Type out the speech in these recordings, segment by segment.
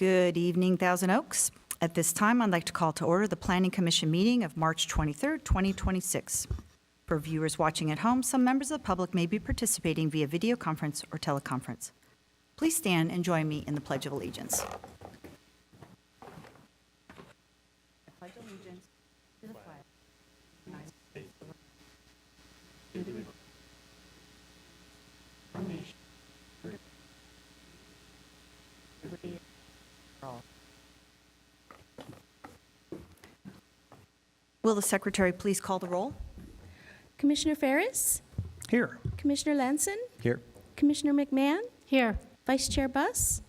Good evening, Thousand Oaks. At this time, I'd like to call to order the Planning Commission meeting of March 23rd, 2026. For viewers watching at home, some members of the public may be participating via video conference or teleconference. Please stand and join me in the Pledge of Allegiance. I pledge allegiance to the flag of the United States of America. Will the Secretary please call the roll? Commissioner Ferris? Here. Commissioner Lanson? Here. Commissioner McMahon? Here. Vice Chair Buss?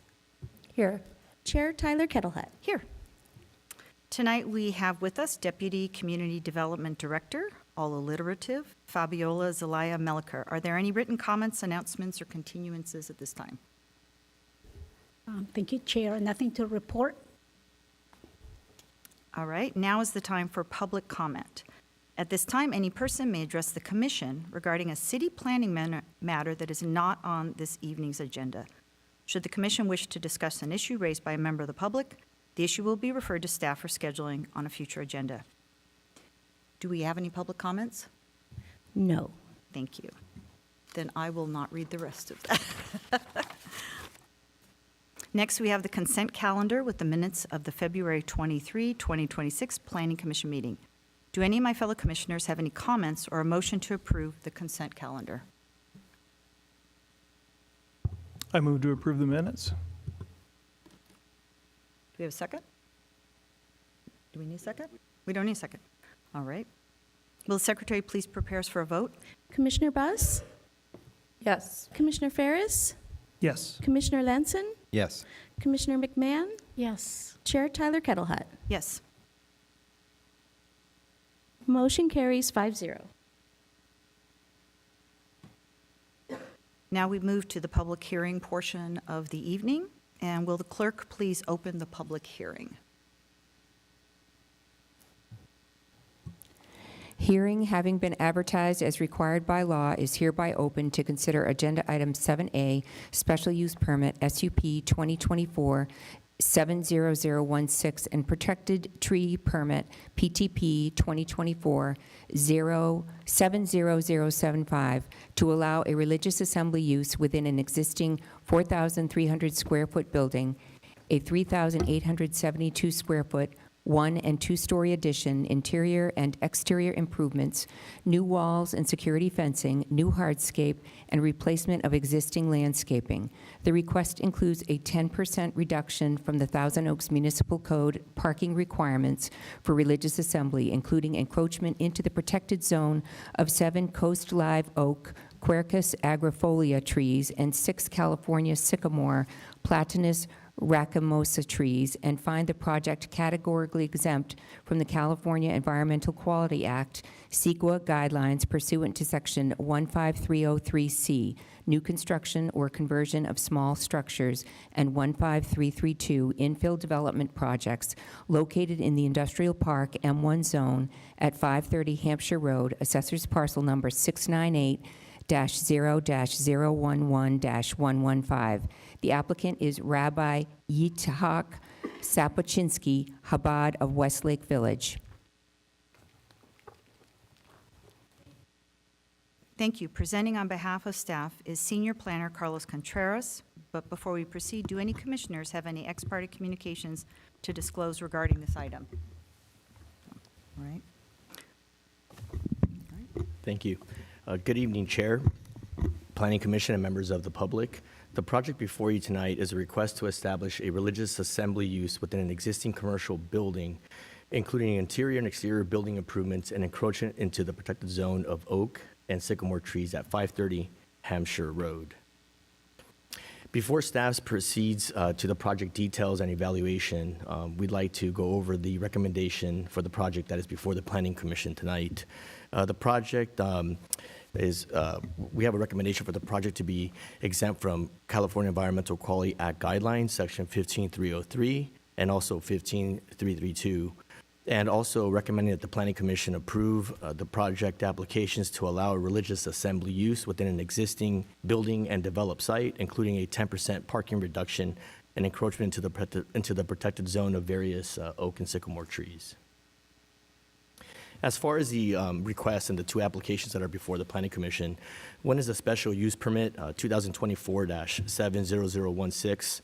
Here. Chair Tyler Kettlehut? Here. Tonight we have with us Deputy Community Development Director, all alliterative, Fabiola Zelaya Meliker. Are there any written comments, announcements, or continuances at this time? Thank you, Chair. Nothing to report. All right, now is the time for public comment. At this time, any person may address the Commission regarding a city planning matter that is not on this evening's agenda. Should the Commission wish to discuss an issue raised by a member of the public, the issue will be referred to staff for scheduling on a future agenda. Do we have any public comments? No. Thank you. Then I will not read the rest of that. Next, we have the consent calendar with the minutes of the February 23, 2026 Planning Commission meeting. Do any of my fellow commissioners have any comments or a motion to approve the consent calendar? I move to approve the minutes. Do we have a second? Do we need a second? We don't need a second. All right. Will the Secretary please prepare us for a vote? Commissioner Buss? Yes. Commissioner Ferris? Yes. Commissioner Lanson? Yes. Commissioner McMahon? Yes. Chair Tyler Kettlehut? Yes. Motion carries 5-0. Now we move to the public hearing portion of the evening. And will the clerk please open the public hearing? Hearing having been advertised as required by law is hereby open to consider Agenda Item 7A, Special Use Permit, SUP 2024-70016, and Protected Tree Permit, PTP 2024-70075, to allow a religious assembly use within an existing 4,300 square foot building, a 3,872 square foot 1- and 2-story addition, interior and exterior improvements, new walls and security fencing, new hardscape, and replacement of existing landscaping. The request includes a 10% reduction from the Thousand Oaks Municipal Code parking requirements for religious assembly, including encroachment into the protected zone of 7 Coast Live Oak, Quercus agrifolia trees, and 6 California sycamore, Platanus racemosa trees, and find the project categorically exempt from the California Environmental Quality Act, CEQA guidelines pursuant to Section 15303C, new construction or conversion of small structures, and 15332, infill development projects located in the Industrial Park M1 zone at 530 Hampshire Road, Assessor's Parcel Number 698-0-011-115. The applicant is Rabbi Yitzhak Sapochinsky, Chabad of Westlake Village. Thank you. Presenting on behalf of staff is Senior Planner Carlos Contreras. But before we proceed, do any commissioners have any ex parte communications to disclose regarding this item? All right. Thank you. Good evening, Chair, Planning Commission, and members of the public. The project before you tonight is a request to establish a religious assembly use within an existing commercial building, including interior and exterior building improvements and encroachment into the protected zone of oak and sycamore trees at 530 Hampshire Road. Before staff proceeds to the project details and evaluation, we'd like to go over the recommendation for the project that is before the Planning Commission tonight. The project we have a recommendation for the project to be exempt from California Environmental Quality Act guidelines, Section 15303 and also 15332, and also recommending that the Planning Commission approve the project applications to allow a religious assembly use within an existing building and developed site, including a 10% parking reduction and encroachment into the protected zone of various oak and sycamore trees. As far as the requests and the two applications that are before the Planning Commission, one is a special use permit, 2024-70016,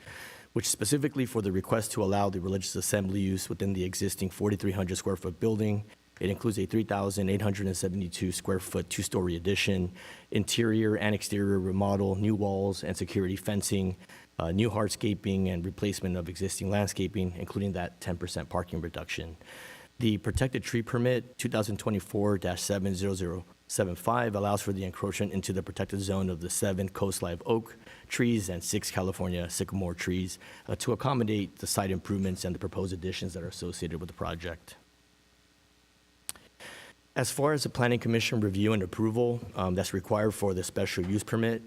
which is specifically for the request to allow the religious assembly use within the existing 4,300 square foot building. It includes a 3,872 square foot two-story addition, interior and exterior remodel, new walls and security fencing, new hardscaping and replacement of existing landscaping, including that 10% parking reduction. The protected tree permit, 2024-70075, allows for the encroachment into the protected zone of the 7 coast live oak trees and 6 California sycamore trees to accommodate the site improvements and the proposed additions that are associated with the project. As far as the Planning Commission review and approval that's required for the special use permit,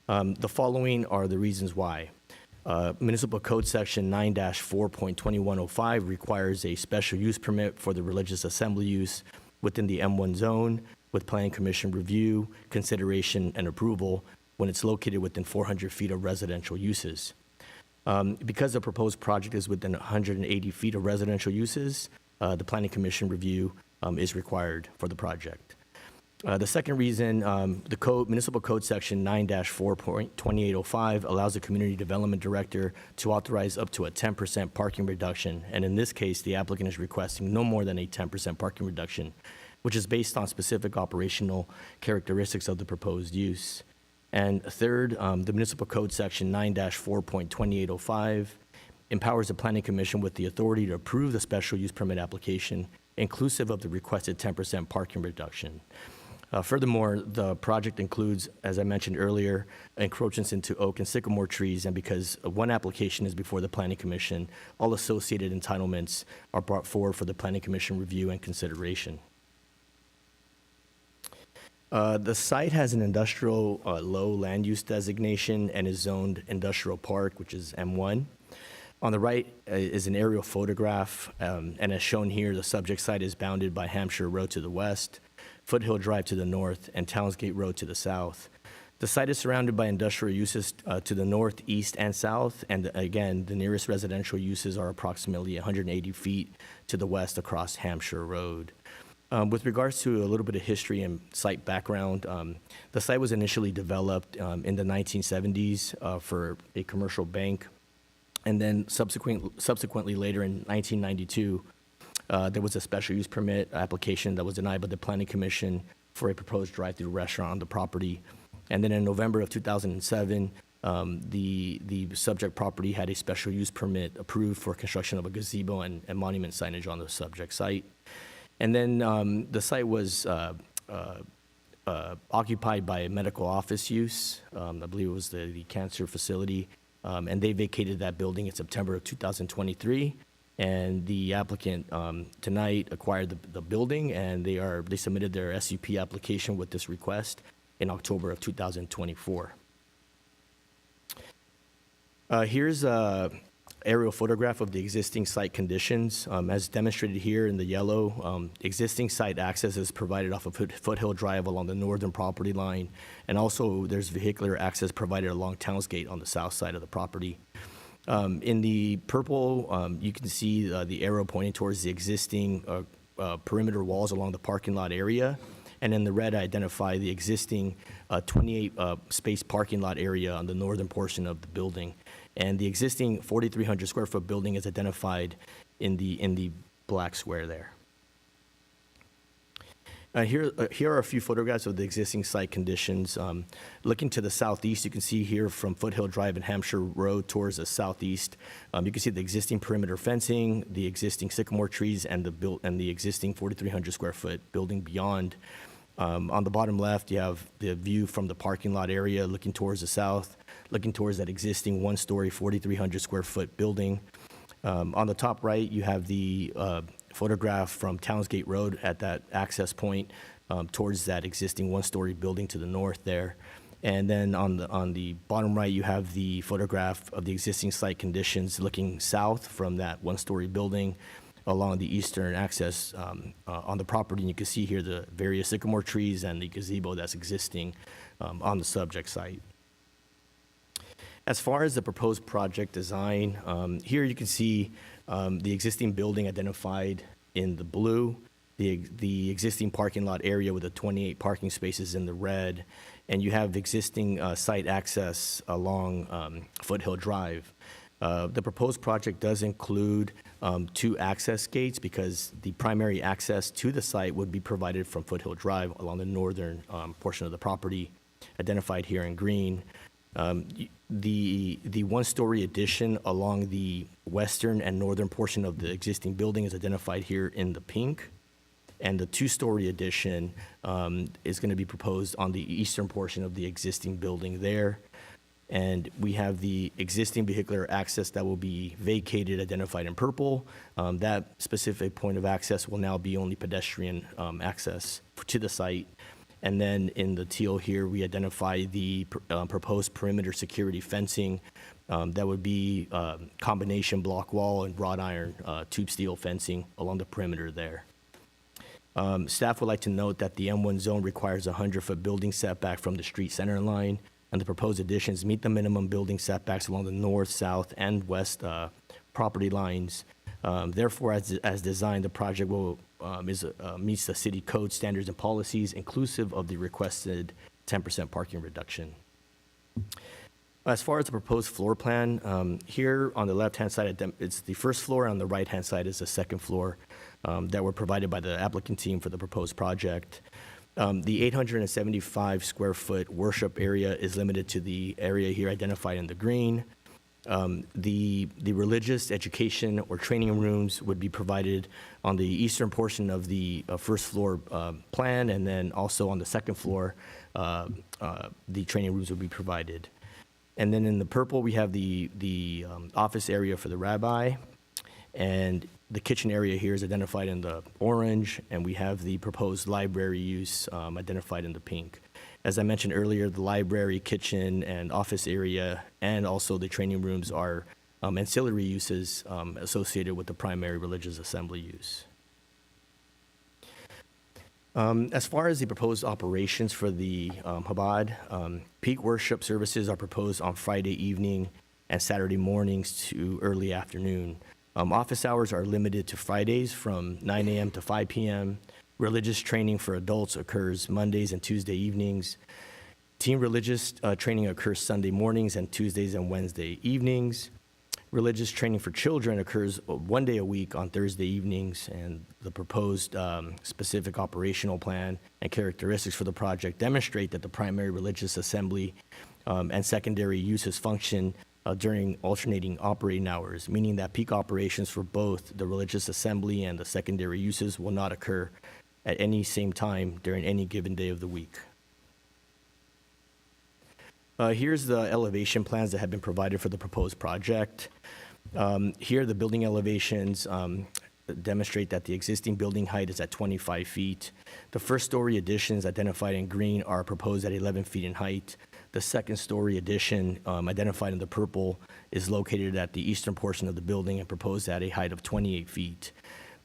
the following are the reasons why. Municipal Code Section 9-4.2105 requires a special use permit for the religious assembly use within the M1 zone with Planning Commission review, consideration, and approval when it's located within 400 feet of residential uses. Because the proposed project is within 180 feet of residential uses, the Planning Commission review is required for the project. The second reason, the Municipal Code Section 9-4.2805 allows the Community Development Director to authorize up to a 10% parking reduction, and in this case, the applicant is requesting no more than a 10% parking reduction, which is based on specific operational characteristics of the proposed use. And third, the Municipal Code Section 9-4.2805 empowers the Planning Commission with the authority to approve the special use permit application, inclusive of the requested 10% parking reduction. Furthermore, the project includes, as I mentioned earlier, encroachments into oak and sycamore trees, and because one application is before the Planning Commission, all associated entitlements are brought forward for the Planning Commission review and consideration. The site has an industrial low land use designation and is zoned industrial park, which is M1. On the right is an aerial photograph, and as shown here, the subject site is bounded by Hampshire Road to the west, Foothill Drive to the north, and Townsgate Road to the south. The site is surrounded by industrial uses to the north, east, and south, and again, the nearest residential uses are approximately 180 feet to the west across Hampshire Road. With regards to a little bit of history and site background, the site was initially developed in the 1970s for a commercial bank, and then subsequently later in 1992, there was a special use permit application that was denied by the Planning Commission for a proposed drive-through restaurant on the property. And then in November of 2007, the subject property had a special use permit approved for construction of a gazebo and monument signage on the subject site. And then the site was occupied by a medical office use. I believe it was the cancer facility. And they vacated that building in September of 2023. And the applicant tonight acquired the building, and they submitted their SUP application with this request in October of 2024. Here's an aerial photograph of the existing site conditions. As demonstrated here in the yellow, existing site access is provided off of Foothill Drive along the northern property line, and also there's vehicular access provided along Townsgate on the south side of the property. In the purple, you can see the arrow pointing towards the existing perimeter walls along the parking lot area. And in the red, I identify the existing 28-space parking lot area on the northern portion of the building. And the existing 4,300 square foot building is identified in the black square there. Here are a few photographs of the existing site conditions. Looking to the southeast, you can see here from Foothill Drive and Hampshire Road towards the southeast, you can see the existing perimeter fencing, the existing sycamore trees, and the existing 4,300 square foot building beyond. On the bottom left, you have the view from the parking lot area looking towards the south, looking towards that existing one-story 4,300 square foot building. On the top right, you have the photograph from Townsgate Road at that access point towards that existing one-story building to the north there. And then on the bottom right, you have the photograph of the existing site conditions looking south from that one-story building along the eastern access on the property. And you can see here the various sycamore trees and the gazebo that's existing on the subject site. As far as the proposed project design, here you can see the existing building identified in the blue, the existing parking lot area with the 28 parking spaces in the red, and you have existing site access along Foothill Drive. The proposed project does include 2 access gates because the primary access to the site would be provided from Foothill Drive along the northern portion of the property, identified here in green. The one-story addition along the western and northern portion of the existing building is identified here in the pink. And the 2-story addition is going to be proposed on the eastern portion of the existing building there. And we have the existing vehicular access that will be vacated, identified in purple. That specific point of access will now be only pedestrian access to the site. And then in the teal here, we identify the proposed perimeter security fencing. That would be combination block wall and wrought iron tube steel fencing along the perimeter there. Staff would like to note that the M1 zone requires a 100-foot building setback from the street center line, and the proposed additions meet the minimum building setbacks along the north, south, and west property lines. Therefore, as designed, the project will meets the city code standards and policies, inclusive of the requested 10% parking reduction. As far as the proposed floor plan, here on the left-hand side, it's the first floor, and on the right-hand side is the second floor that were provided by the applicant team for the proposed project. The 875 square foot worship area is limited to the area here identified in the green. The religious education or training rooms would be provided on the eastern portion of the first floor plan, and then also on the second floor, the training rooms would be provided. And then in the purple, we have the office area for the rabbi, and the kitchen area here is identified in the orange, and we have the proposed library use identified in the pink. As I mentioned earlier, the library, kitchen, and office area, and also the training rooms are ancillary uses associated with the primary religious assembly use. As far as the proposed operations for the Chabad, peak worship services are proposed on Friday evening and Saturday mornings to early afternoon. Office hours are limited to Fridays from 9 a.m. to 5 p.m. Religious training for adults occurs Mondays and Tuesday evenings. Teen religious training occurs Sunday mornings and Tuesdays and Wednesday evenings. Religious training for children occurs 1 day a week on Thursday evenings, and the proposed specific operational plan and characteristics for the project demonstrate that the primary religious assembly and secondary uses function during alternating operating hours, meaning that peak operations for both the religious assembly and the secondary uses will not occur at any same time during any given day of the week. Here's the elevation plans that have been provided for the proposed project. Here, the building elevations demonstrate that the existing building height is at 25 feet. The first story additions identified in green are proposed at 11 feet in height. The second story addition, identified in the purple, is located at the eastern portion of the building and proposed at a height of 28 feet.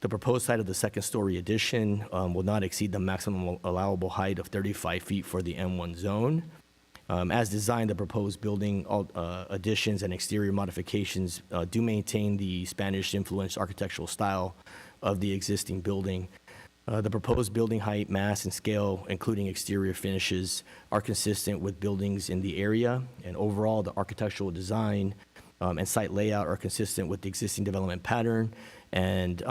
The proposed height of the second story addition will not exceed the maximum allowable height of 35 feet for the M1 zone. As designed, the proposed building additions and exterior modifications do maintain the Spanish-influenced architectural style of the existing building. The proposed building height, mass, and scale, including exterior finishes, are consistent with buildings in the area, and overall, the architectural design and site layout are consistent with the existing development pattern and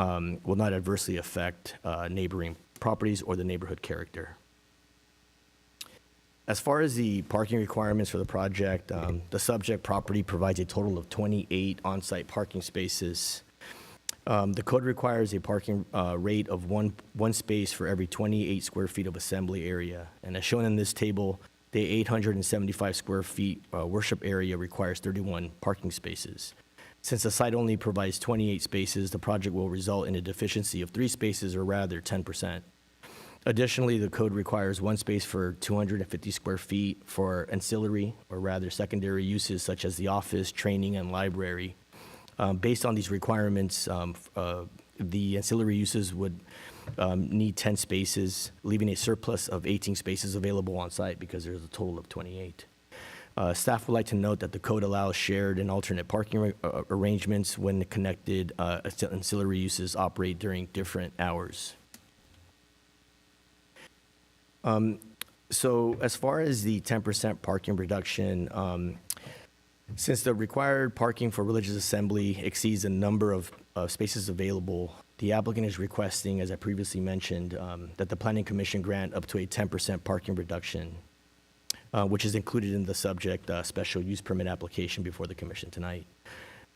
will not adversely affect neighboring properties or the neighborhood character. As far as the parking requirements for the project, the subject property provides a total of 28 on-site parking spaces. The code requires a parking rate of one space for every 28 square feet of assembly area. And as shown in this table, the 875 square feet worship area requires 31 parking spaces. Since the site only provides 28 spaces, the project will result in a deficiency of 3 spaces, or rather 10%. Additionally, the code requires 1 space for 250 square feet for ancillary, or rather secondary uses such as the office, training, and library. Based on these requirements, the ancillary uses would need 10 spaces, leaving a surplus of 18 spaces available on site because there's a total of 28. Staff would like to note that the code allows shared and alternate parking arrangements when the connected ancillary uses operate during different hours. So as far as the 10% parking reduction, since the required parking for religious assembly exceeds the number of spaces available, the applicant is requesting, as I previously mentioned, that the Planning Commission grant up to a 10% parking reduction, which is included in the subject special use permit application before the commission tonight.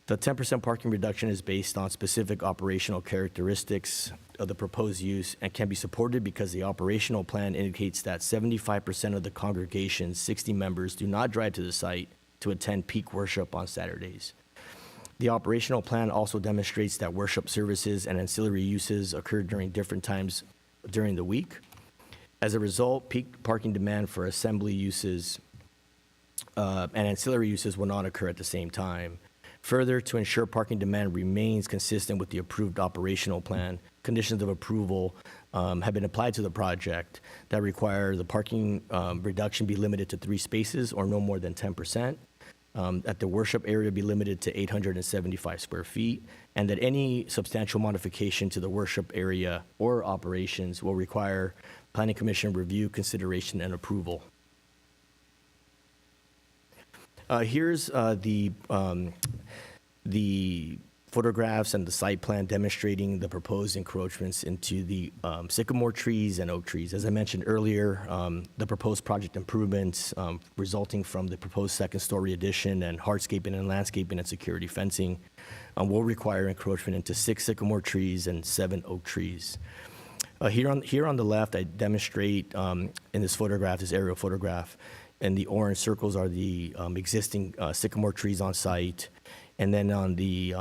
The 10% parking reduction is based on specific operational characteristics of the proposed use and can be supported because the operational plan indicates that 75% of the congregation's 60 members do not drive to the site to attend peak worship on Saturdays. The operational plan also demonstrates that worship services and ancillary uses occur during different times during the week. As a result, peak parking demand for assembly uses and ancillary uses will not occur at the same time. Further, to ensure parking demand remains consistent with the approved operational plan, conditions of approval have been applied to the project that require the parking reduction be limited to 3 spaces or no more than 10%, that the worship area be limited to 875 square feet, and that any substantial modification to the worship area or operations will require Planning Commission review, consideration, and approval. Here's the photographs and the site plan demonstrating the proposed encroachments into the sycamore trees and oak trees. As I mentioned earlier, the proposed project improvements resulting from the proposed second-story addition and hardscaping and landscaping and security fencing will require encroachment into 6 sycamore trees and 7 oak trees. Here on the left, I demonstrate in this photograph, this aerial photograph, and the orange circles are the existing sycamore trees on site. And then on the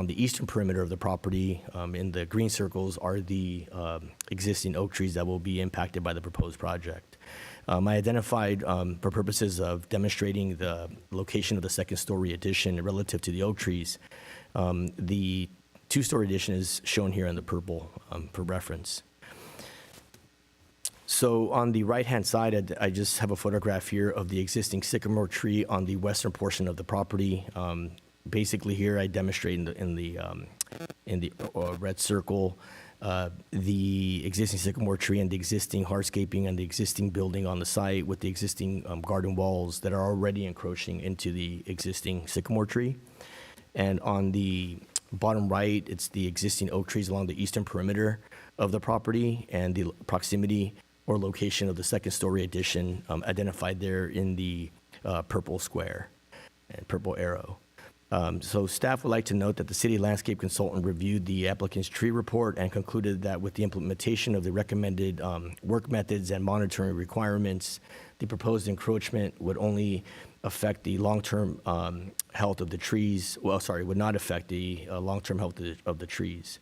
eastern perimeter of the property, in the green circles, are the existing oak trees that will be impacted by the proposed project. I identified, for purposes of demonstrating the location of the second-story addition relative to the oak trees, the 2-story addition is shown here in the purple for reference. So on the right-hand side, I just have a photograph here of the existing sycamore tree on the western portion of the property. Basically, here I demonstrate in the red circle the existing sycamore tree and the existing hardscaping and the existing building on the site with the existing garden walls that are already encroaching into the existing sycamore tree. And on the bottom right, it's the existing oak trees along the eastern perimeter of the property and the proximity or location of the second-story addition identified there in the purple square and purple arrow. So staff would like to note that the city landscape consultant reviewed the applicant's tree report and concluded that with the implementation of the recommended work methods and monitoring requirements, the proposed encroachment would only affect the long-term health of the trees. Would not affect the long-term health of the trees.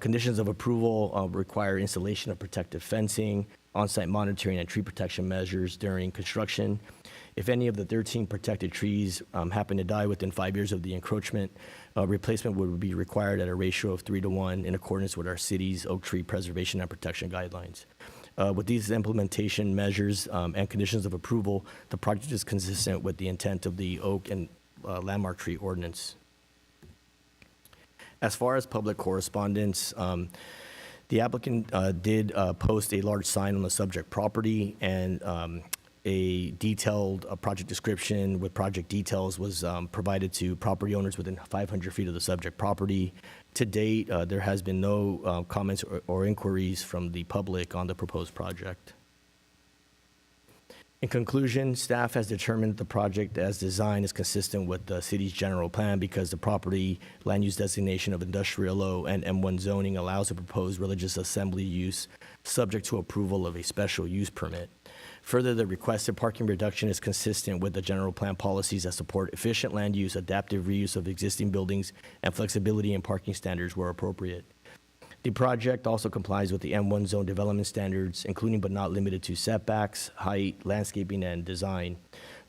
Conditions of approval require installation of protective fencing, on-site monitoring, and tree protection measures during construction. If any of the 13 protected trees happen to die within 5 years of the encroachment, replacement would be required at a ratio of 3-to-1 in accordance with our city's oak tree preservation and protection guidelines. With these implementation measures and conditions of approval, the project is consistent with the intent of the oak and landmark tree ordinance. As far as public correspondence, the applicant did post a large sign on the subject property, and a detailed project description with project details was provided to property owners within 500 feet of the subject property. To date, there has been no comments or inquiries from the public on the proposed project. In conclusion, staff has determined the project as designed is consistent with the city's general plan because the property land use designation of industrial O and M1 zoning allows the proposed religious assembly use subject to approval of a special use permit. Further, the requested parking reduction is consistent with the general plan policies that support efficient land use, adaptive reuse of existing buildings, and flexibility in parking standards where appropriate. The project also complies with the M1 zone development standards, including but not limited to setbacks, height, landscaping, and design.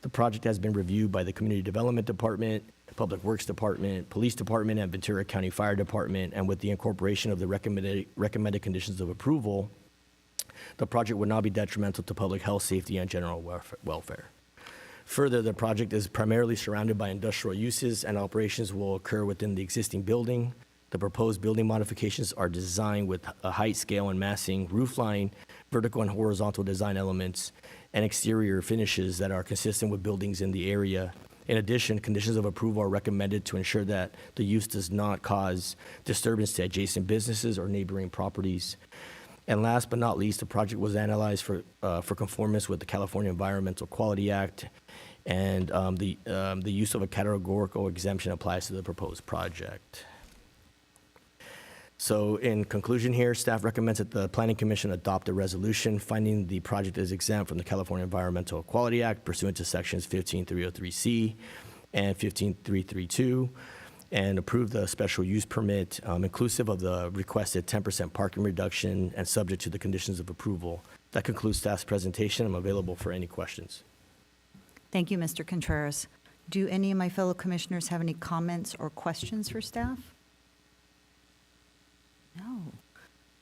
The project has been reviewed by the Community Development Department, Public Works Department, Police Department, and Ventura County Fire Department, and with the incorporation of the recommended conditions of approval, the project would not be detrimental to public health, safety, and general welfare. Further, the project is primarily surrounded by industrial uses, and operations will occur within the existing building. The proposed building modifications are designed with a height, scale, and massing, roofline, vertical and horizontal design elements, and exterior finishes that are consistent with buildings in the area. In addition, conditions of approval are recommended to ensure that the use does not cause disturbance to adjacent businesses or neighboring properties. And last but not least, the project was analyzed for conformance with the California Environmental Quality Act, and the use of a categorical exemption applies to the proposed project. So in conclusion here, staff recommends that the Planning Commission adopt a resolution finding the project is exempt from the California Environmental Quality Act pursuant to sections 15303C and 15332, and approve the special use permit inclusive of the requested 10% parking reduction and subject to the conditions of approval. That concludes staff's presentation. I'm available for any questions. Thank you, Mr. Contreras. Do any of my fellow commissioners have any comments or questions for staff? No.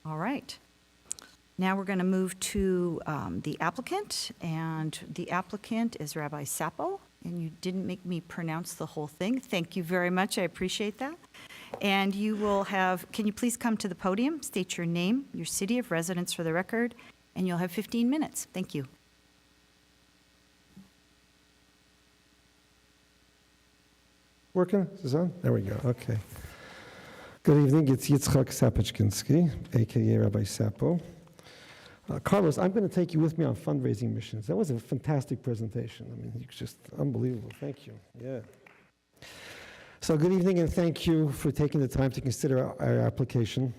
All right. Now we're going to move to the applicant, and the applicant is Rabbi Sapo, and you didn't make me pronounce the whole thing. Thank you very much. I appreciate that. And you will have, can you please come to the podium, state your name, your city of residence for the record, and you'll have 15 minutes. Thank you. Working? Is this on? There we go. Okay. Good evening. It's Yitzchak Sapochkinsky, a.k.a. Rabbi Sapo. Carlos, I'm going to take you with me on fundraising missions. That was a fantastic presentation. I mean, it's just unbelievable. Thank you. Yeah. So good evening, and thank you for taking the time to consider our application.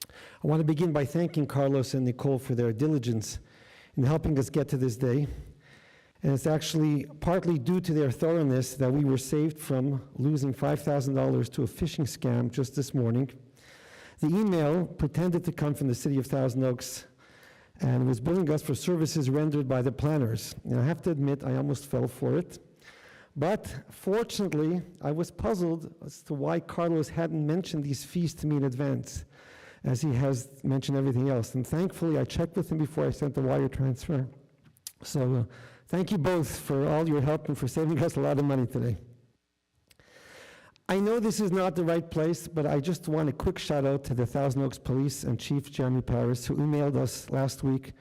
I want to begin by thanking Carlos and Nicole for their diligence in helping us get to this day. And it's actually partly due to their thoroughness that we were saved from losing $5,000 to a phishing scam just this morning. The email pretended to come from the city of Thousand Oaks and was billing us for services rendered by the planners. And I have to admit, I almost fell for it. But fortunately, I was puzzled as to why Carlos hadn't mentioned these fees to me in advance, as he has mentioned everything else. And thankfully, I checked with him before I sent the wire transfer. So thank you both for all your help and for saving us a lot of money today. I know this is not the right place, but I just want a quick shout out to the Thousand Oaks Police and Chief Jeremy Paris, who emailed us last week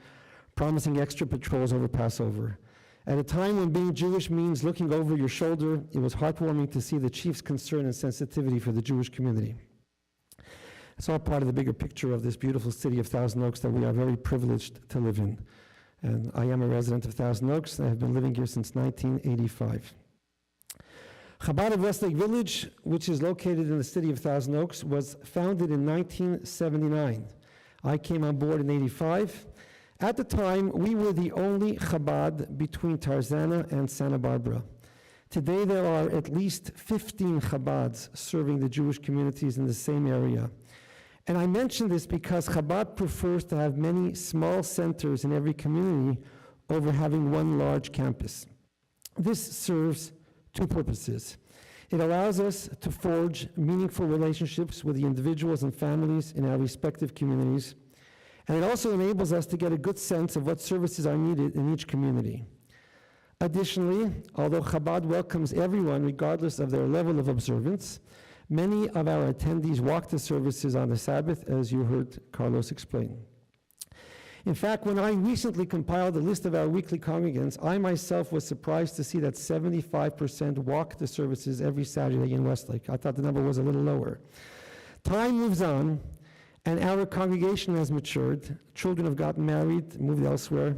promising extra patrols over Passover. At a time when being Jewish means looking over your shoulder, it was heartwarming to see the Chief's concern and sensitivity for the Jewish community. It's all part of the bigger picture of this beautiful city of Thousand Oaks that we are very privileged to live in. And I am a resident of Thousand Oaks, and I have been living here since 1985. Chabad of Westlake Village, which is located in the city of Thousand Oaks, was founded in 1979. I came on board in 85. At the time, we were the only Chabad between Tarzana and Santa Barbara. Today, there are at least 15 Chabads serving the Jewish communities in the same area. And I mention this because Chabad prefers to have many small centers in every community over having one large campus. This serves two purposes. It allows us to forge meaningful relationships with the individuals and families in our respective communities, and it also enables us to get a good sense of what services are needed in each community. Additionally, although Chabad welcomes everyone regardless of their level of observance, many of our attendees walk the services on the Sabbath, as you heard Carlos explain. In fact, when I recently compiled a list of our weekly congregants, I myself was surprised to see that 75% walk the services every Saturday in Westlake. I thought the number was a little lower. Time moves on, and our congregation has matured. Children have gotten married, moved elsewhere.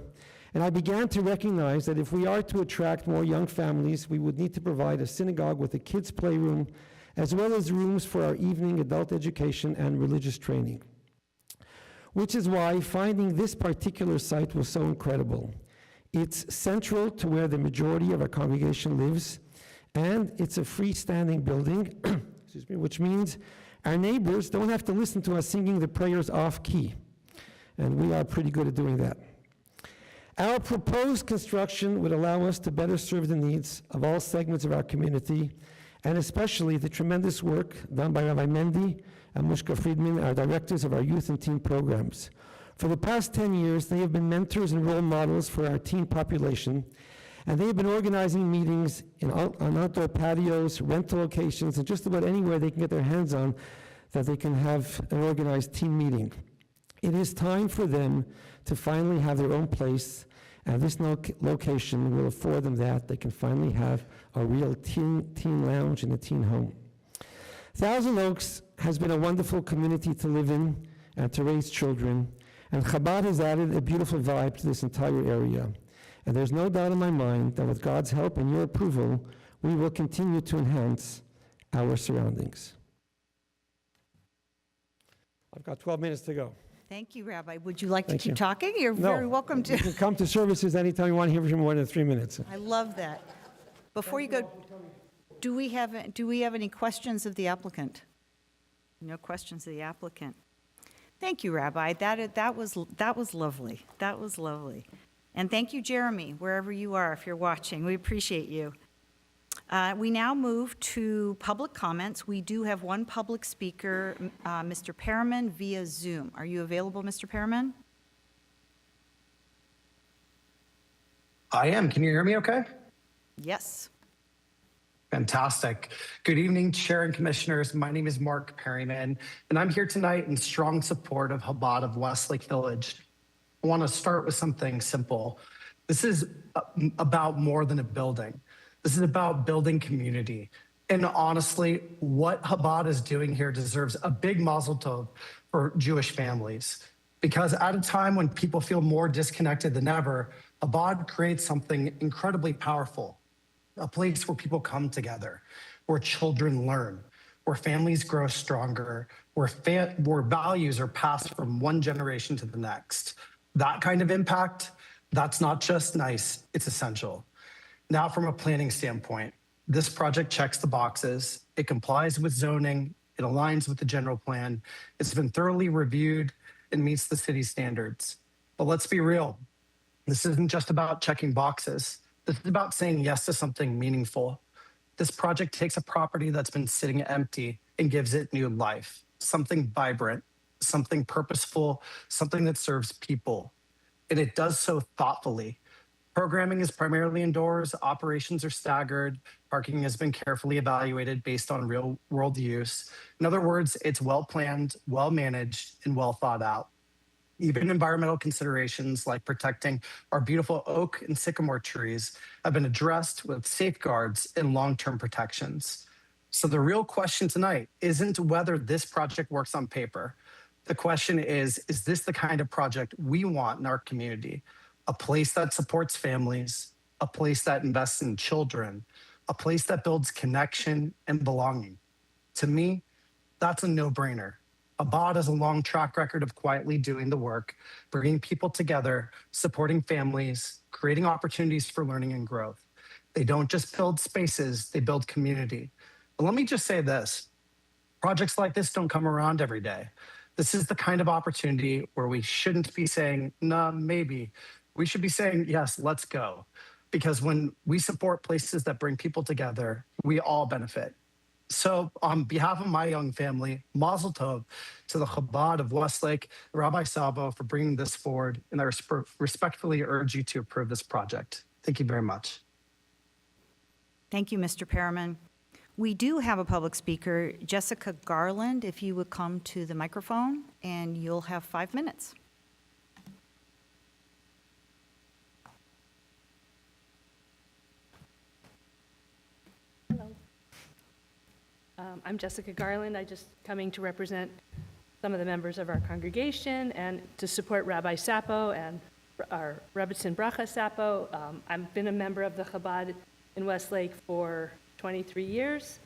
And I began to recognize that if we are to attract more young families, we would need to provide a synagogue with a kids' playroom, as well as rooms for our evening adult education and religious training. Which is why finding this particular site was so incredible. It's central to where the majority of our congregation lives, and it's a freestanding building, excuse me, which means our neighbors don't have to listen to us singing the prayers off key. And we are pretty good at doing that. Our proposed construction would allow us to better serve the needs of all segments of our community, and especially the tremendous work done by Rabbi Mendy and Mushka Friedman, our directors of our youth and teen programs. For the past 10 years, they have been mentors and role models for our teen population, And they've been organizing meetings on outdoor patios, rental locations, and just about anywhere they can get their hands on that they can have an organized team meeting. It is time for them to finally have their own place, and this location will afford them that. They can finally have a real teen lounge and a teen home. Thousand Oaks has been a wonderful community to live in and to raise children, and Chabad has added a beautiful vibe to this entire area. And there's no doubt in my mind that with God's help and your approval, we will continue to enhance our surroundings. I've got 12 minutes to go. Thank you, Rabbi. Would you like to Thank keep you. talking? You're No. very welcome You to. can come to services anytime you want to hear for more than 3 minutes. I love that. Before you go, do we have any questions of the applicant? No questions of the applicant. Thank you, Rabbi. That was lovely. That was lovely. And thank you, Jeremy, wherever you are, if you're watching. We appreciate you. We now move to public comments. We do have one public speaker, Mr. Perriman, via Zoom. Are you available, Mr. Perriman? I am. Can you hear me okay? Yes. Fantastic. Good evening, Chair and Commissioners. My name is Mark Perryman, and I'm here tonight in strong support of Chabad of Westlake Village. I want to start with something simple. This is about more than a building. This is about building community. And honestly, what Chabad is doing here deserves a big mazel tov for Jewish families. Because at a time when people feel more disconnected than ever, Chabad creates something incredibly powerful. A place where people come together, where children learn, where families grow stronger, where values are passed from one generation to the next. That kind of impact, that's not just nice, it's essential. Now, from a planning standpoint, this project checks the boxes. It complies with zoning. It aligns with the general plan. It's been thoroughly reviewed and meets the city's standards. But let's be real. This isn't just about checking boxes. This is about saying yes to something meaningful. This project takes a property that's been sitting empty and gives it new life, something vibrant, something purposeful, something that serves people. And it does so thoughtfully. Programming is primarily indoors, operations are staggered, parking has been carefully evaluated based on real world use. In other words, it's well planned, well managed, and well thought out. Even environmental considerations like protecting our beautiful oak and sycamore trees have been addressed with safeguards and long-term protections. So the real question tonight isn't whether this project works on paper. The question is this the kind of project we want in our community? A place that supports families, a place that invests in children, a place that builds connection and belonging. To me, that's a no-brainer. Chabad has a long track record of quietly doing the work, bringing people together, supporting families, creating opportunities for learning and growth. They don't just build spaces, they build community. But let me just say this, projects like this don't come around every day. This is the kind of opportunity where we shouldn't be saying, nah, maybe. We should be saying, yes, let's go. Because when we support places that bring people together, we all benefit. So on behalf of my young family, mazel tov to the Chabad of Westlake, Rabbi Sabo, for bringing this forward, and I respectfully urge you to approve this project. Thank you very much. Thank you, Mr. Perriman. We do have a public speaker, Jessica Garland, if you would come to the microphone, and you'll have 5 minutes. I'm Jessica Garland. I'm just coming to represent some of the members of our congregation and to support Rabbi Sapo and our Rebbetzin Bracha Sapo. I've been a member of the Chabad in Westlake for 23 years,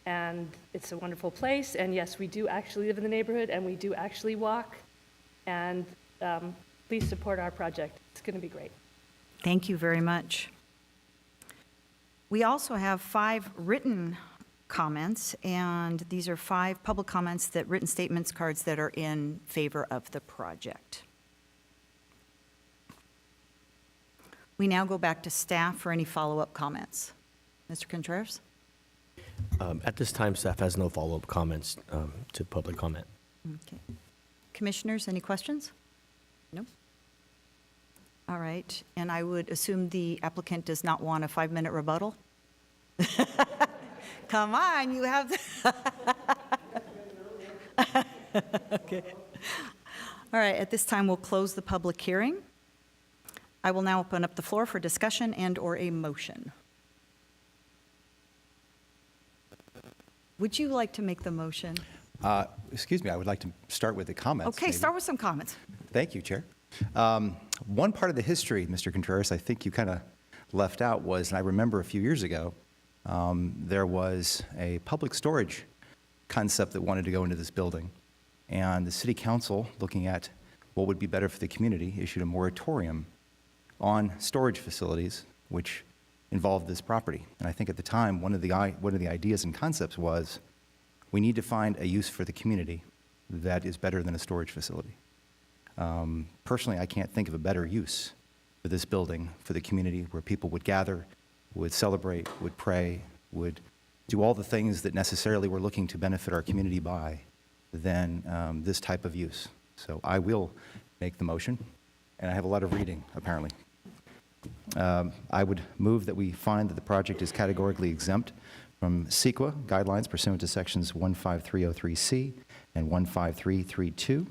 and it's a wonderful place. And yes, we do actually live in the neighborhood, and we do actually walk. And please support our project. It's going to be great. Thank you very much. We also have 5 written comments, and these are 5 public comments, that written statements cards that are in favor of the project. We now go back to staff for any follow-up comments. Mr. Contreras? At this time, staff has no follow-up comments to public comment. Okay. Commissioners, any questions? No? All right, and I would assume the applicant does not want a 5-minute rebuttal? Come on, you have. Okay. All right, at this time, we'll close the public hearing. I will now open up the floor for discussion and/or a motion. Would you like to make the motion? Excuse me, I would like to start with the comments. Okay, maybe. start with some comments. Thank you, Chair. One part of the history, Mr. Contreras, I think you kind of left out was, and I remember a few years ago, there was a public storage concept that wanted to go into this building. And the City Council, looking at what would be better for the community, issued a moratorium on storage facilities, which involved this property. And I think at the time, one of the ideas and concepts was, we need to find a use for the community that is better than a storage facility. Personally, I can't think of a better use for this building, for the community, where people would gather, would celebrate, would pray, would do all the things that necessarily we're looking to benefit our community by, than this type of use. So I will make the motion, and I have a lot of reading, apparently. I would move that we find that the project is categorically exempt from CEQA guidelines pursuant to sections 15303C and 15332.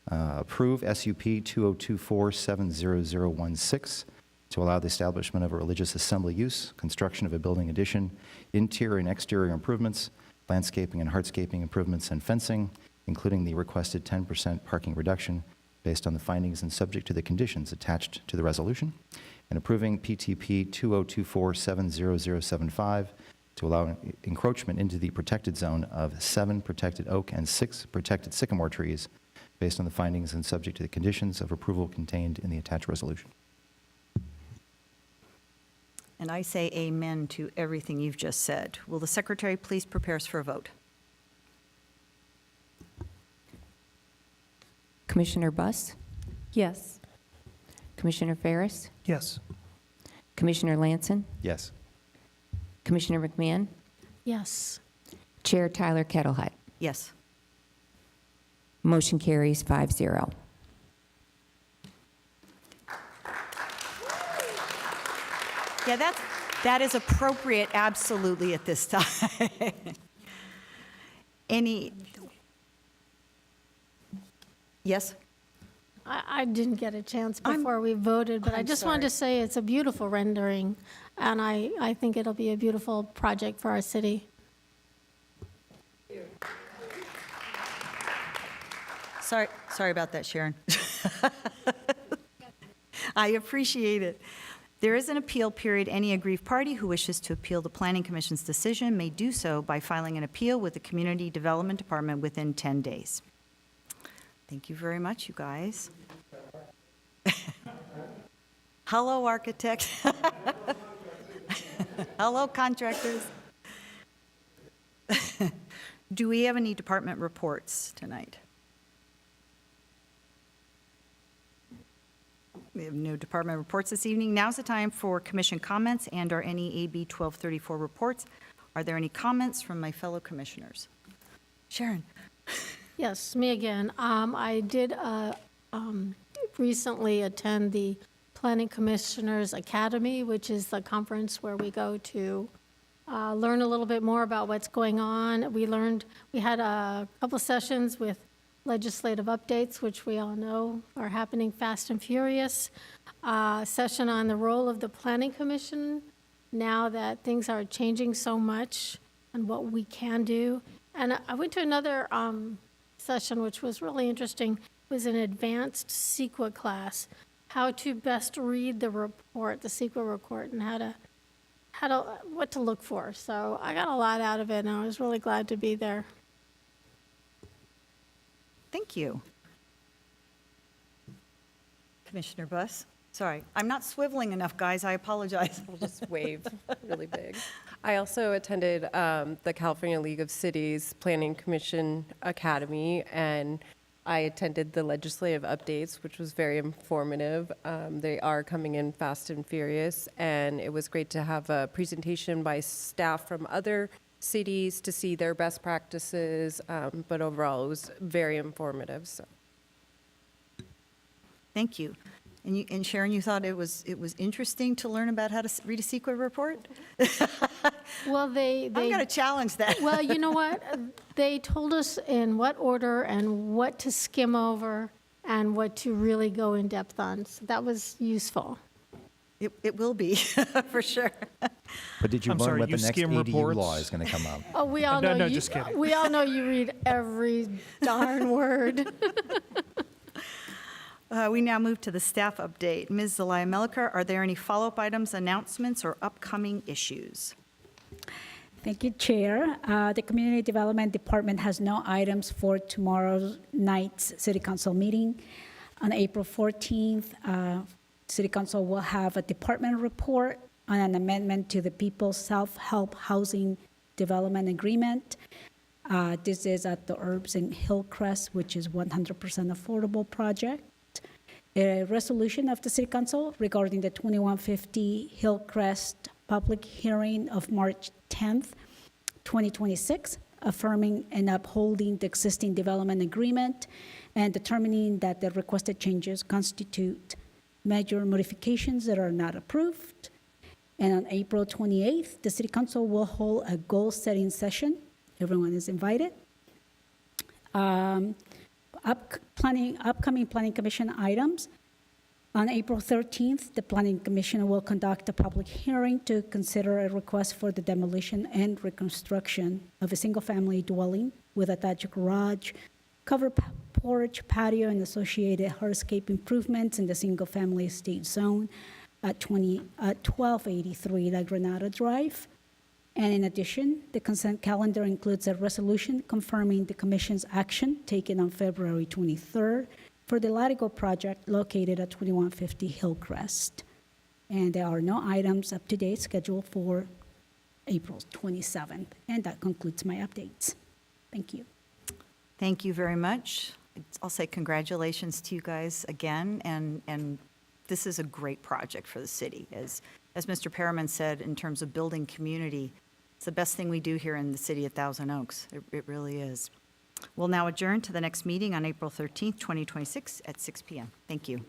Approve SUP 2024-70016 to allow the establishment of a religious assembly use, construction of a building addition, interior and exterior improvements, landscaping and hardscaping improvements, and fencing, including the requested 10% parking reduction based on the findings and subject to the conditions attached to the resolution, and approving PTP 2024-70075 to allow encroachment into the protected zone of 7 protected oak and 6 protected sycamore trees based on the findings and subject to the conditions of approval contained in the attached resolution. And I say amen to everything you've just said. Will the secretary please prepare us for a vote? Commissioner Buss, Yes. Commissioner Ferris, Yes. Commissioner Lanson, Yes. Commissioner McMahon, Yes. Chair Tyler Kettlehut. Yes. Motion carries 5-0. Yeah, that is appropriate, absolutely, at this time. Yes? I didn't get a chance I'm- before we voted, but I I'm just wanted to say it's a beautiful rendering, and I think it'll be a beautiful project for our city. Sorry about that, Sharon. I appreciate it. There is an appeal period. Any aggrieved party who wishes to appeal the Planning Commission's decision may do so by filing an appeal with the Community Development Department within 10 days. Thank you very much, you guys. Hello, architects. Hello, contractors. Do we have any department reports tonight? We have no department reports this evening. Now's the time for commission comments and/or any AB 1234 reports. Are there any comments from my fellow commissioners? Sharon? Yes, me again. I did recently attend the Planning Commissioners Academy, which is the conference where we go to learn a little bit more about what's going on. We had a couple sessions with legislative updates, which we all know are happening fast and furious. Session on the role of the Planning Commission now that things are changing so much and what we can do. And I went to another session, which was really interesting. It was an advanced CEQA class, how to best read the report, the CEQA report, and what to look for. So I got a lot out of it, and I was really glad to be there. Thank you. Commissioner Buss? Sorry, I'm not swiveling enough, guys. I apologize. We'll just wave really big. I also attended the California League of Cities Planning Commission Academy, and I attended the legislative updates, which was very informative. They are coming in fast and furious, and it was great to have a presentation by staff from other cities to see their best practices, but overall, it was very informative. So. Thank you. And Sharon, you thought it was interesting to learn about how to read a CEQA report? Well, I'm going to challenge that. well, you know what? They told us in what order and what to skim over and what to really go in depth on. So that was useful. It will be, for sure. But did you I'm learn sorry, what you the next skim ADU law reports? is going to come up? Oh, we all No, know no, you. just kidding. We all know you read every darn word. We now move to the staff update. Ms. Zelaya Meliker, are there any follow-up items, announcements, or upcoming issues? Thank you, Chair. The Community Development Department has no items for tomorrow night's City Council meeting. On April 14th, City Council will have a department report on an amendment to the People's Self-Help Housing Development Agreement. This is at the Herbs in Hillcrest, which is 100% affordable project. A resolution of the City Council regarding the 2150 Hillcrest public hearing of March 10th, 2026, affirming and upholding the existing development agreement and determining that the requested changes constitute major modifications that are not approved. And on April 28th, the City Council will hold a goal-setting session. Everyone is invited. Upcoming Planning Commission items. On April 13th, the Planning Commission will conduct a public hearing to consider a request for the demolition and reconstruction of a single-family dwelling with attached garage, covered porch, patio, and associated hardscape improvements in the single-family estate zone at 1283 La Granada Drive. And in addition, the consent calendar includes a resolution confirming the Commission's action taken on February 23rd for the Latigo project located at 2150 Hillcrest. And there are no items up to date scheduled for April 27th. And that concludes my updates. Thank you. Thank you very much. I'll say congratulations to you guys again, and this is a great project for the city. As Mr. Perriman said, in terms of building community, it's the best thing we do here in the city of Thousand Oaks. It really is. We'll now adjourn to the next meeting on April 13th, 2026 at 6 p.m. Thank you.